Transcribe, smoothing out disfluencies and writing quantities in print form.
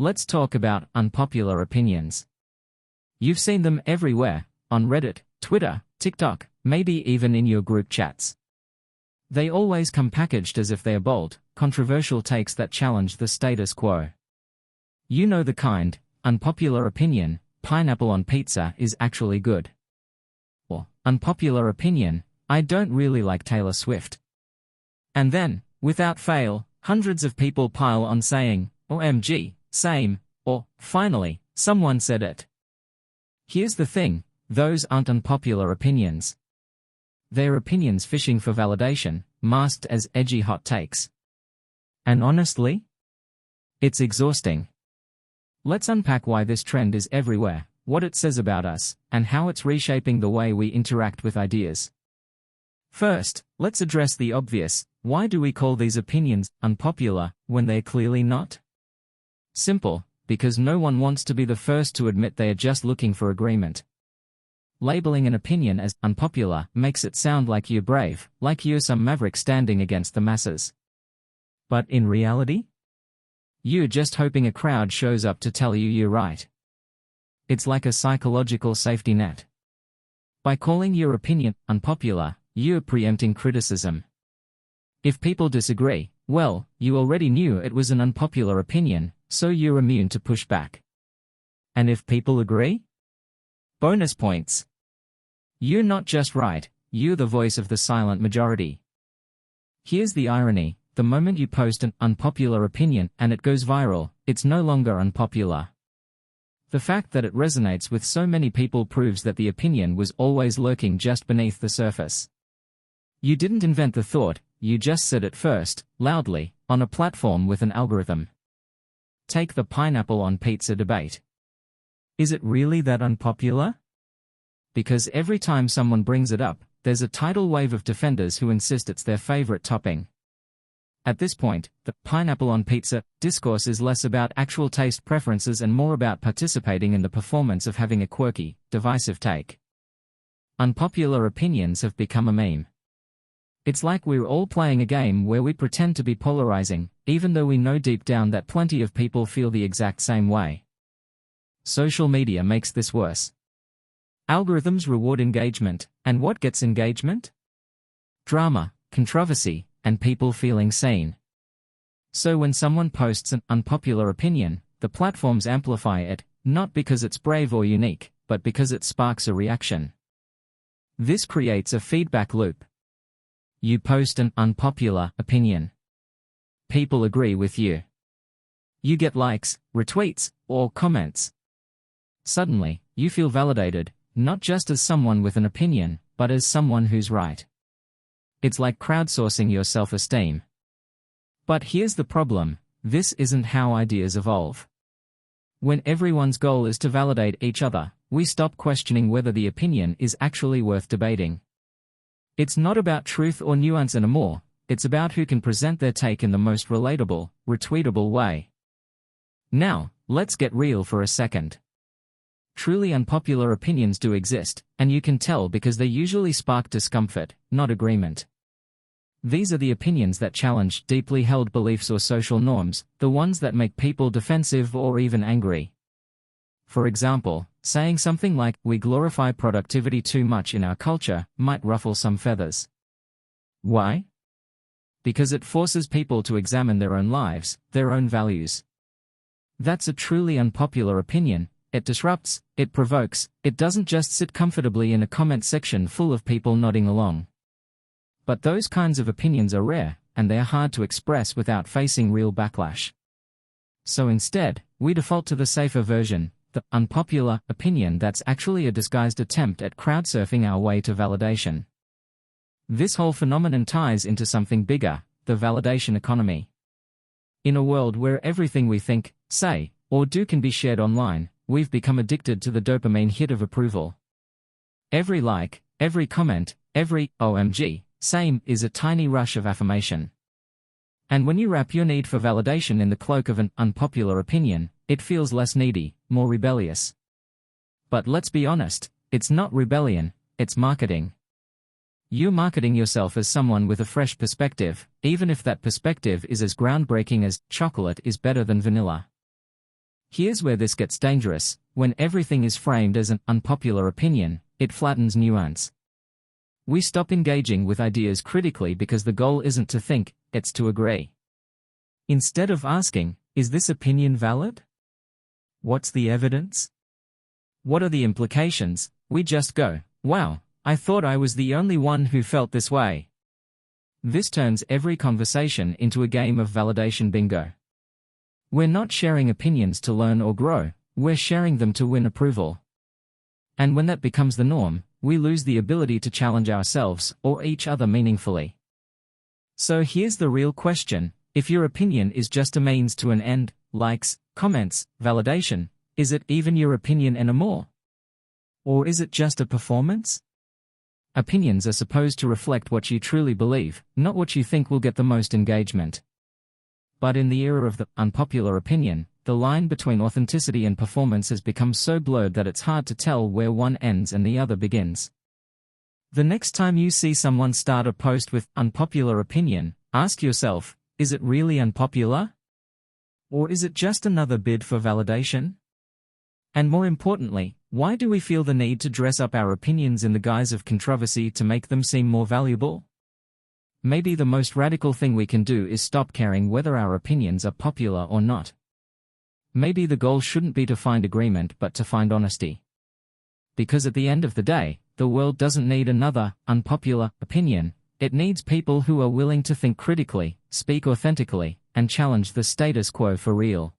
let's talk about unpopular opinions. You've seen them everywhere, on Reddit, Twitter, TikTok, maybe even in your group chats. They always come packaged as if they are bold, controversial takes that challenge the status quo. You know the kind: unpopular opinion, pineapple on pizza is actually good. Or, unpopular opinion, I don't really like Taylor Swift. And then, without fail, hundreds of people pile on saying, OMG, same, or, finally, someone said it. Here's the thing, those aren't unpopular opinions. They're opinions fishing for validation, masked as edgy hot takes. And honestly, it's exhausting. Let's unpack why this trend is everywhere, what it says about us, and how it's reshaping the way we interact with ideas. First, let's address the obvious: why do we call these opinions unpopular when they're clearly not? Simple, because no one wants to be the first to admit they are just looking for agreement. Labeling an opinion as unpopular makes it sound like you're brave, like you're some maverick standing against the masses. But in reality, you're just hoping a crowd shows up to tell you you're right. It's like a psychological safety net. By calling your opinion unpopular, you're preempting criticism. If people disagree, well, you already knew it was an unpopular opinion, so you're immune to pushback. And if people agree? Bonus points. You're not just right, you're the voice of the silent majority. Here's the irony: the moment you post an unpopular opinion and it goes viral, it's no longer unpopular. The fact that it resonates with so many people proves that the opinion was always lurking just beneath the surface. You didn't invent the thought, you just said it first, loudly, on a platform with an algorithm. Take the pineapple on pizza debate. Is it really that unpopular? Because every time someone brings it up, there's a tidal wave of defenders who insist it's their favorite topping. At this point, the pineapple on pizza discourse is less about actual taste preferences and more about participating in the performance of having a quirky, divisive take. Unpopular opinions have become a meme. It's like we're all playing a game where we pretend to be polarizing, even though we know deep down that plenty of people feel the exact same way. Social media makes this worse. Algorithms reward engagement, and what gets engagement? Drama, controversy, and people feeling seen. So when someone posts an unpopular opinion, the platforms amplify it, not because it's brave or unique, but because it sparks a reaction. This creates a feedback loop. You post an unpopular opinion. People agree with you. You get likes, retweets, or comments. Suddenly, you feel validated, not just as someone with an opinion, but as someone who's right. It's like crowdsourcing your self-esteem. But here's the problem: this isn't how ideas evolve. When everyone's goal is to validate each other, we stop questioning whether the opinion is actually worth debating. It's not about truth or nuance anymore, it's about who can present their take in the most relatable, retweetable way. Now, let's get real for a second. Truly unpopular opinions do exist, and you can tell because they usually spark discomfort, not agreement. These are the opinions that challenge deeply held beliefs or social norms, the ones that make people defensive or even angry. For example, saying something like, "We glorify productivity too much in our culture," might ruffle some feathers. Why? Because it forces people to examine their own lives, their own values. That's a truly unpopular opinion. It disrupts, it provokes, it doesn't just sit comfortably in a comment section full of people nodding along. But those kinds of opinions are rare, and they are hard to express without facing real backlash. So instead, we default to the safer version, the unpopular opinion that's actually a disguised attempt at crowdsurfing our way to validation. This whole phenomenon ties into something bigger, the validation economy. In a world where everything we think, say, or do can be shared online, we've become addicted to the dopamine hit of approval. Every like, every comment, every OMG, same is a tiny rush of affirmation. And when you wrap your need for validation in the cloak of an unpopular opinion, it feels less needy, more rebellious. But let's be honest, it's not rebellion, it's marketing. You're marketing yourself as someone with a fresh perspective, even if that perspective is as groundbreaking as chocolate is better than vanilla. Here's where this gets dangerous. When everything is framed as an unpopular opinion, it flattens nuance. We stop engaging with ideas critically because the goal isn't to think, it's to agree. Instead of asking, is this opinion valid? What's the evidence? What are the implications? We just go, wow, I thought I was the only one who felt this way. This turns every conversation into a game of validation bingo. We're not sharing opinions to learn or grow, we're sharing them to win approval. And when that becomes the norm, we lose the ability to challenge ourselves or each other meaningfully. So here's the real question: if your opinion is just a means to an end, likes, comments, validation, is it even your opinion anymore? Or is it just a performance? Opinions are supposed to reflect what you truly believe, not what you think will get the most engagement. But in the era of the unpopular opinion, the line between authenticity and performance has become so blurred that it's hard to tell where one ends and the other begins. The next time you see someone start a post with unpopular opinion, ask yourself, is it really unpopular? Or is it just another bid for validation? And more importantly, why do we feel the need to dress up our opinions in the guise of controversy to make them seem more valuable? Maybe the most radical thing we can do is stop caring whether our opinions are popular or not. Maybe the goal shouldn't be to find agreement but to find honesty. Because at the end of the day, the world doesn't need another unpopular opinion, it needs people who are willing to think critically, speak authentically, and challenge the status quo for real.